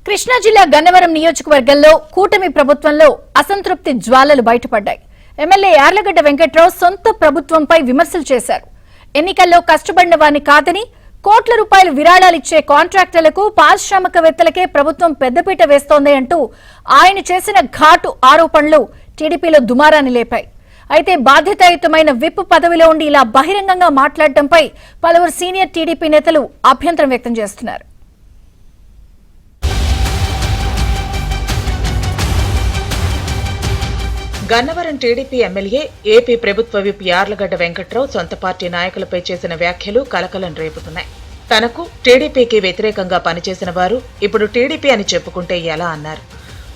కృష్ణా జిల్లా గన్నవరం నియోజకవర్గంలో కూటమి ప్రభుత్వంలో అసంతృప్తి జ్వాలలు బయటపడ్డాయి. ఎమ్మెల్యే యార్లగడ్డ వెంకట్రావు సొంత ప్రభుత్వంపై విమర్శలు చేశారు. ఎన్నికల్లో కష్టపడిన వారిని కాదని కోట్ల రూపాయల విరాళాలిచ్చే కాంట్రాక్టర్లకు పారిశ్రామికవేత్తలకే ప్రభుత్వం పెద్దపీట వేస్తోంది అంటూ ఆయన చేసిన ఘాటు ఆరోపణలు టీడీపీలో దుమారాన్ని లేపాయి. అయితే బాధ్యతాయుతమైన విప్ పదవిలో ఉండి ఇలా బహిరంగంగా మాట్లాడటంపై పలువురు సీనియర్ టీడీపీ నేతలు అభ్యంతరం వ్యక్తం చేస్తున్నారు. గన్నవరం టీడీపీ ఎమ్మెల్యే ఏపీ ప్రభుత్వ విప్ యార్లగడ్డ వెంకట్రావు సొంత పార్టీ నాయకులపై చేసిన వ్యాఖ్యలు కలకలం రేపుతున్నాయి. తనకు టీడీపీకి వ్యతిరేకంగా పనిచేసిన వారు ఇప్పుడు టీడీపీ అని చెప్పుకుంటే ఎలా అన్నారు.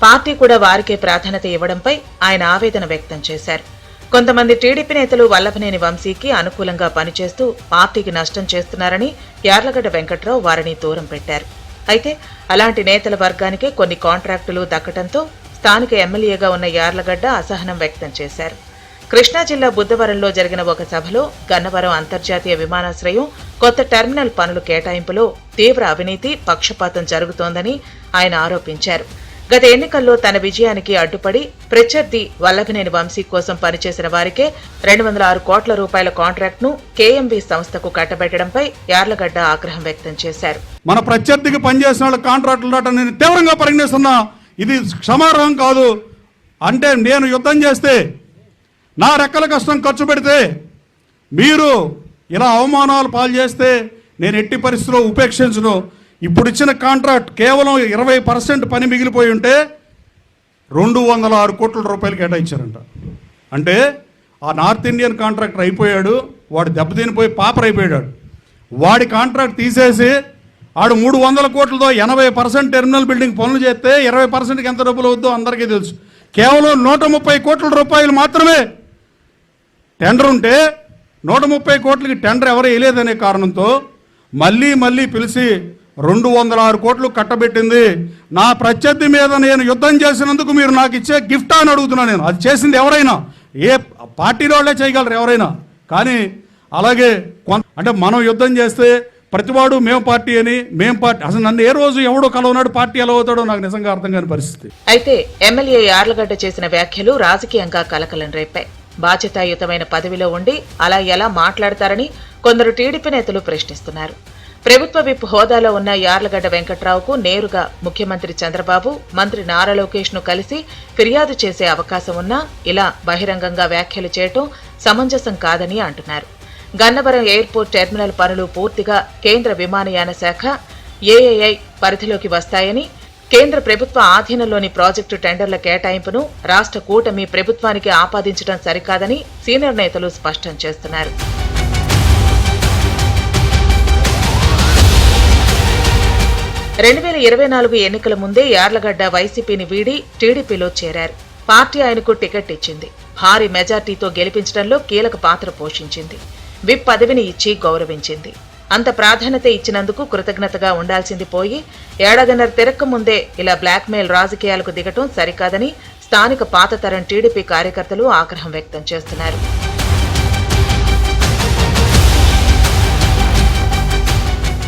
పార్టీ కూడా వారికే ప్రాధాన్యత ఇవ్వడంపై ఆయన ఆవేదన వ్యక్తం చేశారు. కొంతమంది టీడీపీ నేతలు వల్లభనేని వంశీకి అనుకూలంగా పనిచేస్తూ పార్టీకి నష్టం చేస్తున్నారని యార్లగడ్డ వెంకట్రావు వారిని దూరం పెట్టారు. అయితే అలాంటి నేతల వర్గానికే కొన్ని కాంట్రాక్టులు దక్కడంతో స్థానిక ఎమ్మెల్యేగా ఉన్న యార్లగడ్డ అసహనం వ్యక్తం చేశారు. కృష్ణా జిల్లా బుద్ధవరంలో జరిగిన ఒక సభలో గన్నవరం అంతర్జాతీయ విమానాశ్రయం కొత్త టెర్మినల్ పనులు కేటాయింపులో తీవ్ర అవినీతి, పక్షపాతం జరుగుతోందని ఆయన ఆరోపించారు. గత ఎన్నికల్లో తన విజయానికి అడ్డుపడి ప్రత్యర్థి వల్లభనేని వంశీ కోసం పనిచేసిన వారికే 206 కోట్ల రూపాయల కాంట్రాక్ట్ను కేఎంబీ సంస్థకు కట్టబెట్టడంపై యార్లగడ్డ ఆగ్రహం వ్యక్తం చేశారు. మన ప్రత్యర్థికి పనిచేసిన వాళ్ళ కాంట్రాక్టులు నేను తీవ్రంగా పరిగణిస్తున్నా. ఇది క్షమార్హం కాదు. అంటే నేను యుద్ధం చేస్తే నా రెక్కల కష్టం ఖర్చు పెడితే మీరు ఇలా అవమానాలు పాలు చేస్తే నేను ఎట్టి పరిస్థితుల్లో ఉపేక్షించను. ఇప్పుడు ఇచ్చిన కాంట్రాక్ట్ కేవలం 20% పని మిగిలిపోయి ఉంటే 206 కోట్ల రూపాయలు కేటాయించారంట. అంటే ఆ నార్త్ ఇండియన్ కాంట్రాక్టర్ అయిపోయాడు, వాడు దెబ్బతినిపోయి పాపర్ అయిపోయాడు. వాడి కాంట్రాక్ట్ తీసేసి ఆడు 300 కోట్లతో 80% టెర్మినల్ బిల్డింగ్ పనులు చేస్తే 20%కి ఎంత డబ్బులు అవుద్దో అందరికీ తెలుసు. కేవలం 130 కోట్ల రూపాయలు మాత్రమే టెండర్ ఉంటే 130 కోట్లకి టెండర్ ఎవరు వేయలేదనే కారణంతో మళ్ళీ పిలిచి 206 కోట్లు కట్టబెట్టింది. నా ప్రత్యర్థి మీద నేను యుద్ధం చేసినందుకు మీరు నాకు ఇచ్చే గిఫ్ట్ అని అడుగుతున్నాను. నేను అది చేసింది ఎవరైనా, ఏ పార్టీలో వాళ్ళే చేయగలరు ఎవరైనా. కానీ అలాగే అంటే మనం యుద్ధం చేస్తే ప్రతివాడు మేము పార్టీ అని, మేము పార్టీ, అసలు నన్ను ఏ రోజు ఎవడో కలవనాడు పార్టీ ఎలా అవుతాడో నాకు నిజంగా అర్థం కాని పరిస్థితి. అయితే ఎమ్మెల్యే యార్లగడ్డ చేసిన వ్యాఖ్యలు రాజకీయంగా కలకలం రేపాయి. బాధ్యతాయుతమైన పదవిలో ఉండి అలా ఎలా మాట్లాడతారని కొందరు టీడీపీ నేతలు ప్రశ్నిస్తున్నారు. ప్రభుత్వ విప్ హోదాలో ఉన్న యార్లగడ్డ వెంకట్రావుకు నేరుగా ముఖ్యమంత్రి చంద్రబాబు, మంత్రి నారా లోకేష్ ను కలిసి ఫిర్యాదు చేసే అవకాశం ఉన్నా ఇలా బహిరంగంగా వ్యాఖ్యలు చేయటం సమంజసం కాదని అంటున్నారు. గన్నవరం ఎయిర్పోర్ట్ టెర్మినల్ పనులు పూర్తిగా కేంద్ర విమానయాన శాఖ ఏఏఐ పరిధిలోకి వస్తాయని, కేంద్ర ప్రభుత్వ ఆధీనంలోని ప్రాజెక్టు టెండర్ల కేటాయింపును రాష్ట్ర కూటమి ప్రభుత్వానికి ఆపాదించడం సరికాదని సీనియర్ నేతలు స్పష్టం చేస్తున్నారు. రెండు 2024 ఎన్నికల ముందే యార్లగడ్డ వైసీపీని వీడి టీడీపీలో చేరారు. పార్టీ ఆయనకు టికెట్ ఇచ్చింది. భారీ మెజార్టీతో గెలిపించడంలో కీలక పాత్ర పోషించింది. విప్ పదవిని ఇచ్చి గౌరవించింది. అంత ప్రాధాన్యత ఇచ్చినందుకు కృతజ్ఞతగా ఉండాల్సింది పోయి ఏడాదిన్నర తిరక్క ముందే ఇలా బ్లాక్మెయిల్ రాజకీయాలకు దిగటం సరికాదని స్థానిక పాత తరం టీడీపీ కార్యకర్తలు ఆగ్రహం వ్యక్తం చేస్తున్నారు.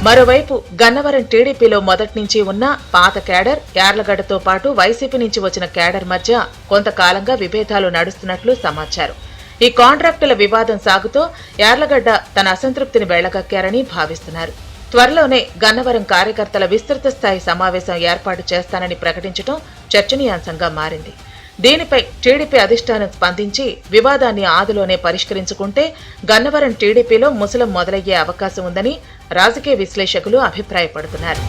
మరోవైపు గన్నవరం టీడీపీలో మొదటి నుంచి ఉన్న పాత కేడర్, యార్లగడ్డతో పాటు వైసీపీ నుంచి వచ్చిన కేడర్ మధ్య కొంతకాలంగా విభేదాలు నడుస్తున్నట్లు సమాచారం. ఈ కాంట్రాక్టుల వివాదం సాగుతో యార్లగడ్డ తన అసంతృప్తిని వెళ్లగక్కారని భావిస్తున్నారు. త్వరలోనే గన్నవరం కార్యకర్తల విస్తృత స్థాయి సమావేశం ఏర్పాటు చేస్తానని ప్రకటించడం చర్చనీయాంశంగా మారింది. దీనిపై టీడీపీ అధిష్టానం స్పందించి వివాదాన్ని ఆదిలోనే పరిష్కరించుకుంటే గన్నవరం టీడీపీలో ముసలం మొదలయ్యే అవకాశం ఉందని రాజకీయ విశ్లేషకులు అభిప్రాయపడుతున్నారు.